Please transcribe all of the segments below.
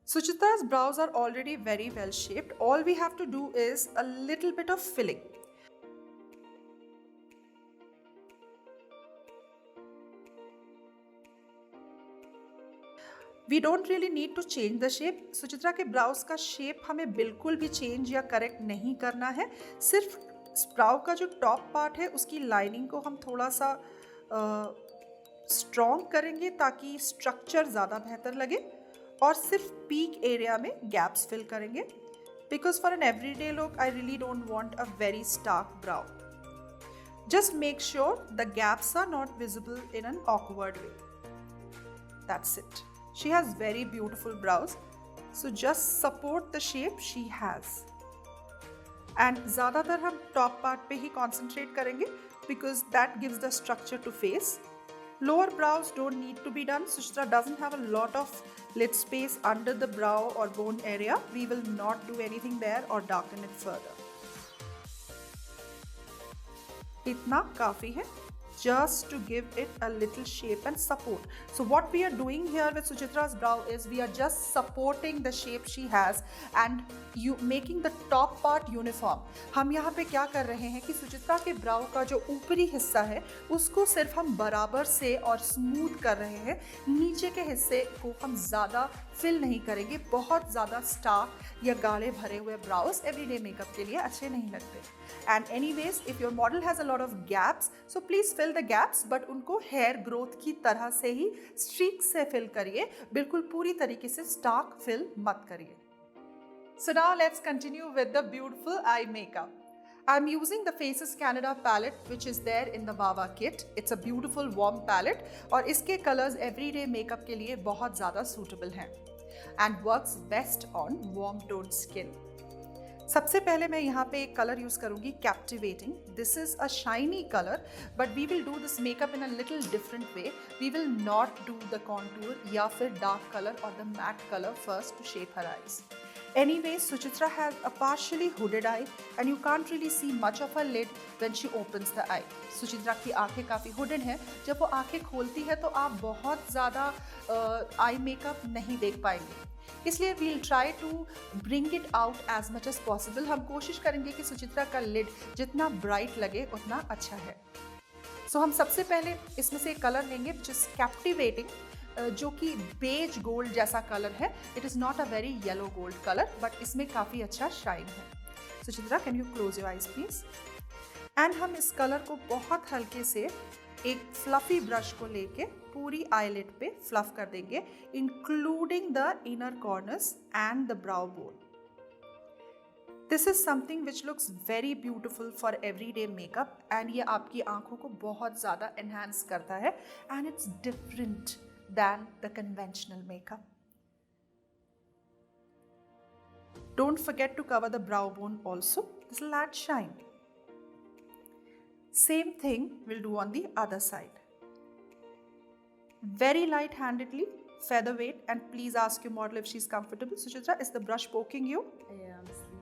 Suchita's brows are already very well shaped. All we have to do is a little bit of filling. We don't really need to change the shape. Suchitra के browse का shape हमें बिल्कुल भी change या correct नहीं करना है. सिर्फ ब्राउ का जो टॉप पार्ट है उसकी लाइनिंग को हम थोड़ा सा स्ट्रॉन्ग करेंगे ताकि स्ट्रक्चर ज़्यादा बेहतर लगे, और सिर्फ पीक एरिया में गैप्स फिल करेंगे. Because for an everyday look I really don't want a very stark brow. Just make sure the gaps are not visible in an awkward way. That's it. She has very beautiful brows, so just support the shape she has. And ज़्यादातर हम top part पे ही concentrate करेंगे because that gives the structure to face. Lower brows don't need to be done. Suchitra doesn't have a lot of lid space under the brow or bone area. We will not do anything there or darken it further. इतना काफ़ी है just to give it a little shape and support. So what we are doing here with Suchitra's brow is we are just supporting the shape she has and you making the top part uniform. हम यहाँ पे क्या कर रहे हैं कि सुचित्रा के ब्राउ का जो ऊपरी हिस्सा है उसको सिर्फ हम बराबर से और स्मूथ कर रहे हैं. नीचे के हिस्से को हम ज़्यादा फिल नहीं करेंगे. बहुत ज़्यादा स्टार्क या गाढ़े भरे हुए ब्राउज एवरीडे मेकअप के लिए अच्छे नहीं लगते. And anyways, if your model has a lot of gaps, so please fill the gaps, but उनको हेयर ग्रोथ की तरह से ही स्ट्रीक से फिल करिए. बिल्कुल पूरी तरीके से स्टार्क फिल मत करिए. So now let's continue with the beautiful eye makeup. I'm using the Faces Canada palette which is there in the Wawa kit. It's a beautiful warm palette और इसके colors everyday makeup के लिए बहुत ज़्यादा suitable हैं and works best on warm toned skin. सबसे पहले मैं यहाँ पे एक कलर यूज़ करूँगी captivating. This is a shiny colour but we will do this makeup in a little different way. We will not do the contour या फिर dark colour और the matte colour first to shape her eyes. Anyway, Suchitra has a partially hooded eye and you can't really see much of her lid when she opens the eye. Suchitra की आंखें काफ़ी हुडन है. जब वो आंखें खोलती है तो आप बहुत ज़्यादा आई मेकअप नहीं देख पाएंगे. इसलिए we'll try to bring it out as much as possible. हम कोशिश करेंगे कि सुचित्रा का लिड जितना ब्राइट लगे उतना अच्छा है. सो हम सबसे पहले इसमें से एक कलर लेंगे विच इज़ कैप्टिवेटिंग, जो कि बेज गोल्ड जैसा कलर है. It is not a very yellow gold colour but इसमें काफ़ी अच्छा शाइन है. Suchitra, can you close your eyes please. And हम इस कलर को बहुत हल्के से एक फ्लफी ब्रश को लेके पूरी आईलिड पे फ्लफ कर देंगे, including the inner corners and the brow bone. This is something which looks very beautiful for everyday makeup and ये आपकी आंखों को बहुत ज़्यादा एनहांस करता है and it's different than the conventional makeup. Don't forget to cover the brow bone also. This will add shine. Same thing we'll do on the other side. Very light-handedly, featherweight, and please ask your model if she's comfortable. Suchitra, is the brush poking you? Yeah, I'm sleepy.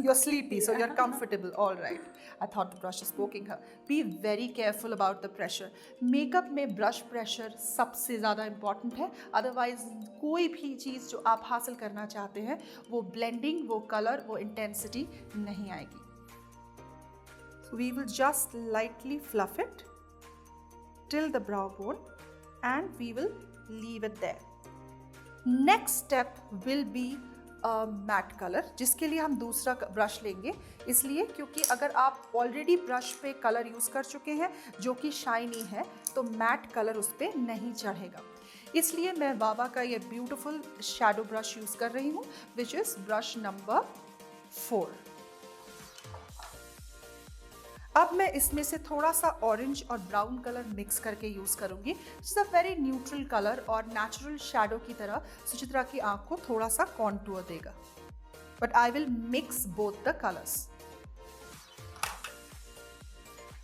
You're sleepy, so you're comfortable. All right. I thought the brush is poking her. Be very careful about the pressure. Makeup में brush pressure सबसे ज़्यादा important है. Otherwise कोई भी चीज़ जो आप हासिल करना चाहते हैं वो blending, वो color, वो intensity नहीं आएगी. So we will just lightly fluff it till the brow bone and we will leave it there. Next step will be matte colour, जिसके लिए हम दूसरा ब्रश लेंगे. इसलिए क्योंकि अगर आप ऑलरेडी ब्रश पे कलर यूज़ कर चुके हैं जो कि शाइनी है तो मैट कलर उस पर नहीं चढ़ेगा. इसलिए मैं वावा का ये ब्यूटीफुल शैडो ब्रश यूज़ कर रही हूँ विच इज़ ब्रश नंबर 4. अब मैं इसमें से थोड़ा सा ऑरेंज और ब्राउन कलर मिक्स करके यूज़ करूँगी. It's a very neutral colour और नेचुरल शैडो की तरह सुचित्रा की आँख को थोड़ा सा कॉन्टूर देगा. But I will mix both the colours.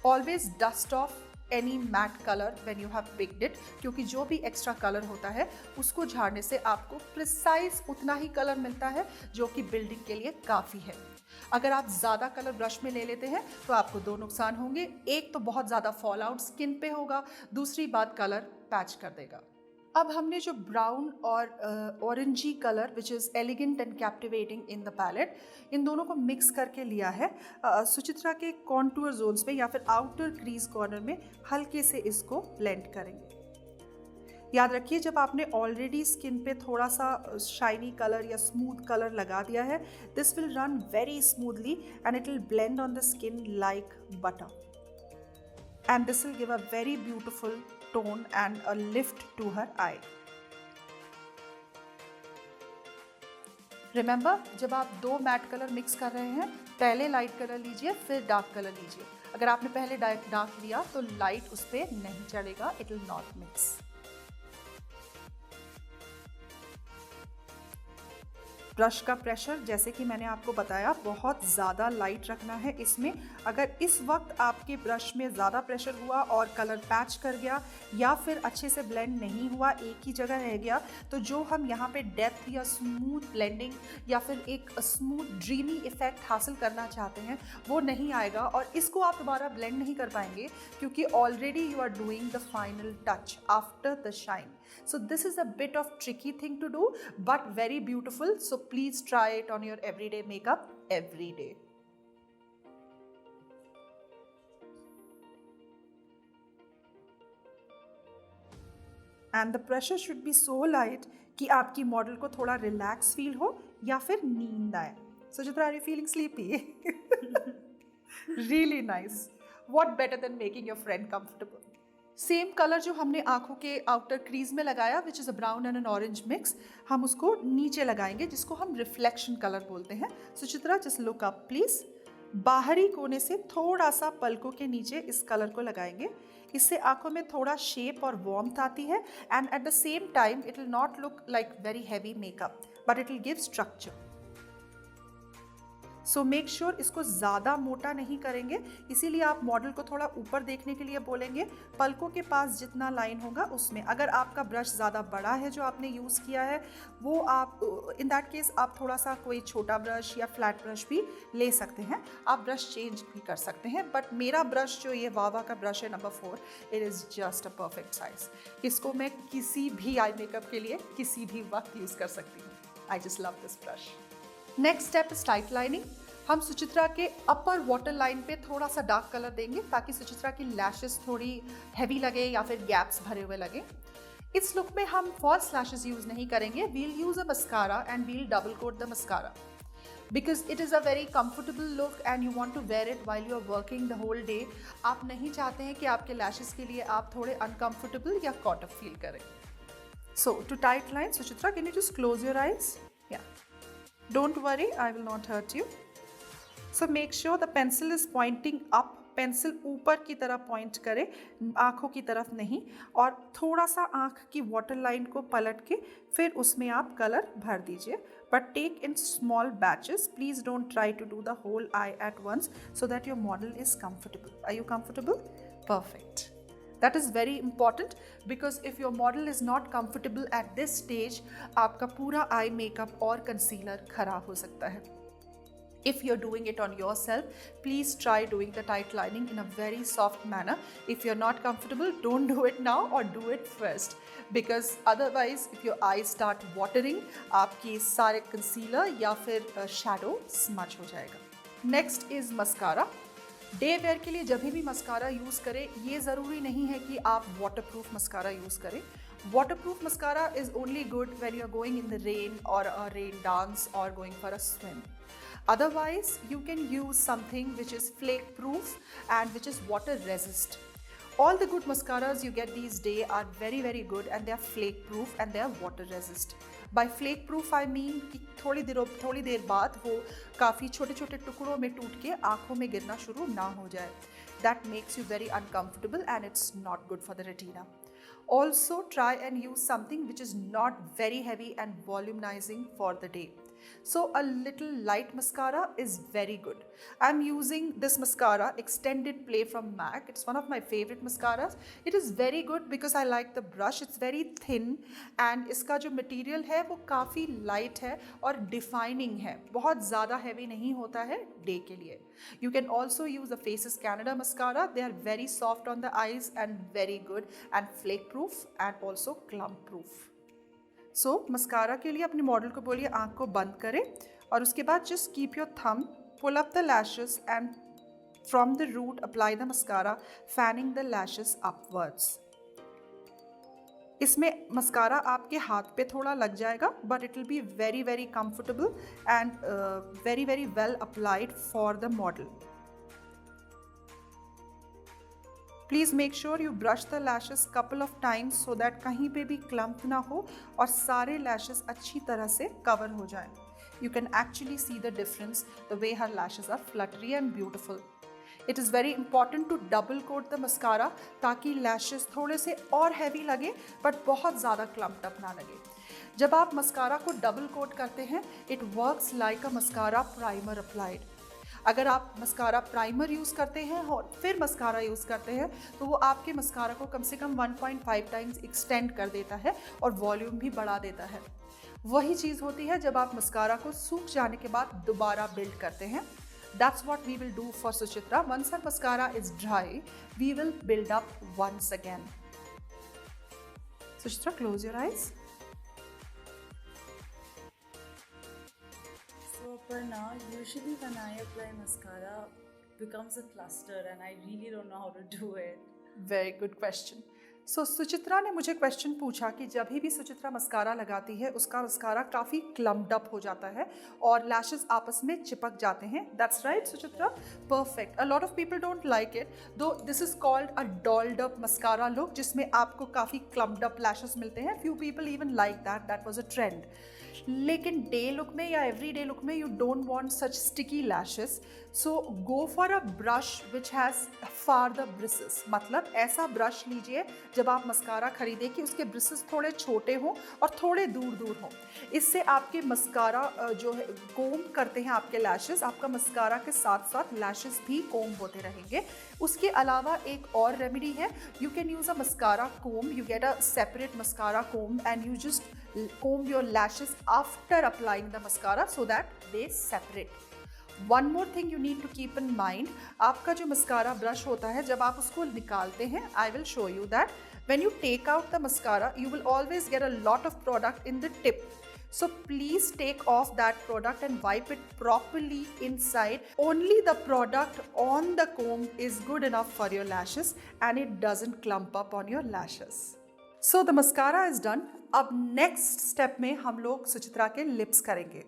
Always dust of any matte colour when you have picked it, क्योंकि जो भी एक्स्ट्रा कलर होता है उसको झाड़ने से आपको प्रिसाइज उतना ही कलर मिलता है जो कि बिल्डिंग के लिए काफ़ी है. अगर आप ज़्यादा कलर ब्रश में ले लेते हैं तो आपको दो नुकसान होंगे. एक तो बहुत ज़्यादा फॉल आउट स्किन पे होगा, दूसरी बात कलर पैच कर देगा. अब हमने जो ब्राउन और orangey colour which is elegant and captivating in the palette, इन दोनों को मिक्स करके लिया है सुचित्रा के कॉन्टूर जोन्स में या फिर आउटर क्रीज कॉर्नर में हल्के से इसको ब्लेंड करेंगे। याद रखिए, जब आपने ऑलरेडी स्किन पे थोड़ा सा शाइनी कलर या स्मूथ कलर लगा दिया है, this will run very smoothly and it will blend on the skin like butter, and this will give a very beautiful tone and a lift to her eye. Remember, जब आप दो matte colour mix कर रहे हैं, पहले light colour लीजिए फिर dark colour लीजिए। अगर आपने पहले डार्क लिया तो लाइट उस पर नहीं चढ़ेगा, it will not mix. Brush का प्रेशर जैसे कि मैंने आपको बताया बहुत ज़्यादा लाइट रखना है इसमें। अगर इस वक्त आपके ब्रश में ज़्यादा प्रेशर हुआ और कलर पैच कर गया या फिर अच्छे से ब्लेंड नहीं हुआ, एक ही जगह रह गया, तो जो हम यहाँ पे डेप्थ या स्मूथ ब्लेंडिंग या फिर एक स्मूथ ड्रीमी इफेक्ट हासिल करना चाहते हैं वो नहीं आएगा और इसको आप दोबारा ब्लेंड नहीं कर पाएंगे क्योंकि already you are doing the final touch after the shine. So this is a bit of tricky thing to do but very beautiful, so please try it on your everyday makeup every day. And the pressure should be so light कि आपकी model को थोड़ा relax feel हो या फिर नींद आए। Suchitra, are you feeling sleepy? Really nice. What better than making your friend comfortable? Same colour जो हमने आंखों के आउटर क्रीज में लगाया which is a brown and N orange mix, हम उसको नीचे लगाएंगे जिसको हम रिफ्लेक्शन कलर बोलते हैं। Suchitra, just look up please. बाहरी कोने से थोड़ा सा पलकों के नीचे इस कलर को लगाएंगे, इससे आंखों में थोड़ा शेप और वार्मथ आती है and at the same time it will not look like very heavy makeup but it will give structure. So make sure इसको ज़्यादा मोटा नहीं करेंगे, इसीलिए आप मॉडल को थोड़ा ऊपर देखने के लिए बोलेंगे। पलकों के पास जितना लाइन होगा उसमें, अगर आपका ब्रश ज़्यादा बड़ा है जो आपने यूज़ किया है वो आप इन दैट केस आप थोड़ा सा कोई छोटा ब्रश या फ्लैट ब्रश भी ले सकते हैं, आप ब्रश चेंज भी कर सकते हैं। बट मेरा ब्रश जो ये वावा का ब्रश है number 4, it is just a perfect size. इसको मैं किसी भी आई मेकअप के लिए किसी भी वक्त यूज़ कर सकती हूँ। I just love this brush. Next step is tight lining. हम सुचित्रा के अपर वाटर लाइन पे थोड़ा सा डार्क कलर देंगे ताकि सुचित्रा की लैशेस थोड़ी हैवी लगे या फिर गैप्स भरे हुए लगे। इस लुक में हम फॉल्स लैशेस यूज नहीं करेंगे, we'll use a mascara and we'll double coat the mascara because it is a very comfortable look and you want to wear it while you are working the whole day. आप नहीं चाहते हैं कि आपके lashes के लिए आप थोड़े अनकंफर्टेबल या कॉट अप फील करें। So to tight line, Suchitra, can you just close your eyes? या don't worry, I will not hurt you. So make sure the pencil is pointing up, pencil ऊपर की तरफ पॉइंट करे, आँखों की तरफ नहीं, और थोड़ा सा आँख की वाटर लाइन को पलट के फिर उसमें आप कलर भर दीजिए, but take in small batches. Please don't try to do the whole eye at once so that your model is comfortable. Are you comfortable? Perfect. That is very important because if your model is not comfortable at this stage, आपका पूरा eye makeup और concealer खराब हो सकता है। If you're doing it on yourself, please try doing the tight lining in a very soft manner. If you're not comfortable, don't do it now or do it first, because otherwise if your eyes start watering, आपकी सारे concealer या फिर shadow smudge हो जाएगा। Next is mascara. Day wear के लिए जब भी मस्कारा यूज़ करें, ये ज़रूरी नहीं है कि आप वाटरप्रूफ मस्कारा यूज़ करें। Waterproof mascara is only good when you are going in the rain or a rain dance or going for a swim. Otherwise, you can use something which is flake proof and which is water resist. All the good mascaras you get these days are very very good and they are flake proof and they are water resist. By flake proof I mean कि थोड़ी देर बाद वो काफ़ी छोटे छोटे टुकड़ों में टूट के आँखों में गिरना शुरू ना हो जाए। That makes you very uncomfortable and it's not good for the retina. Also try and use something which is not very heavy and volumizing for the day. So a little light mascara is very good. I'm using this mascara, Extended Play from MAC. It's one of my favorite mascaras. It is very good because I like the brush. It's very thin and इसका जो material है वो काफ़ी light है और defining है, बहुत ज़्यादा heavy नहीं होता है day के लिए। You can also use the Faces Canada mascara. They are very soft on the eyes and very good and flake proof and also clump proof. So mascara के लिए अपने मॉडल को बोलिए आँख को बंद करें और उसके बाद just keep your thumb, pull up the lashes and from the root apply the mascara, fanning the lashes upwards. इसमें मस्कारा आपके हाथ पे थोड़ा लग जाएगा but it will be very very comfortable and very very well applied for the model. Please make sure you brush the lashes couple of times so that कहीं पे भी clump ना हो और सारे lashes अच्छी तरह से cover हो जाएं. You can actually see the difference the way her lashes are fluttery and beautiful. It is very important to double coat the mascara ताकि lashes थोड़े से और heavy लगे but बहुत ज़्यादा clumped up ना लगे. जब आप मस्कारा को डबल कोट करते हैं it works like a mascara primer applied. अगर आप मस्कारा प्राइमर यूज़ करते हैं और फिर मस्कारा यूज़ करते हैं तो वो आपके मस्कारा को कम से कम 1.5 टाइम्स एक्सटेंड कर देता है और वॉल्यूम भी बढ़ा देता है. वही चीज़ होती है जब आप मस्कारा को सूख जाने के बाद दोबारा बिल्ड करते हैं. That's what we will do for Suchitra. Once her mascara is dry, we will build up once again. Suchitra, close your eyes. So Aparna, usually when I apply mascara, it becomes a cluster and I really don't know how to do it. Very good question. सो सुचित्रा ने मुझे question पूछा कि जब भी Suchitra mascara लगाती है उसका mascara काफ़ी क्लम्प्ड अप हो जाता है और लैशेस आपस में चिपक जाते हैं. That's right Suchitra, perfect. A lot of people don't like it though this is called a dolled up mascara look जिसमें आपको काफ़ी क्लम्प्ड अप लैशेस मिलते हैं. Few people even like that was a trend. लेकिन डे लुक में या every day look में you don't want such sticky lashes, so go for a brush which has far the bristles. मतलब ऐसा brush लीजिए जब आप मस्कारा खरीदें कि उसके ब्रिसेस थोड़े छोटे हों और थोड़े दूर दूर हों. इससे आपके मस्कारा जो है कोम करते हैं आपके लैशेस, आपका मस्कारा के साथ साथ लैशेस भी कोम होते रहेंगे. उसके अलावा एक और रेमेडी है. You can use a mascara comb. You get a separate mascara comb and you just comb your lashes after applying the mascara so that they separate. One more thing you need to keep in mind, आपका जो mascara brush होता है जब आप उसको निकालते हैं, I will show you that when you take out the mascara you will always get a lot of product in the tip. So please take off that product and wipe it properly inside. Only the product on the comb is good enough for your lashes and it doesn't clump up on your lashes. So the mascara is done. अब next step में हम लोग सुचित्रा के lips करेंगे.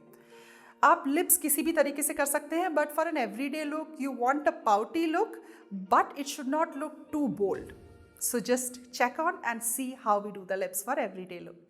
आप lips किसी भी तरीके से कर सकते हैं but for an everyday look you want a pouty look but it should not look too bold. So just check on and see how we do the lips for everyday look.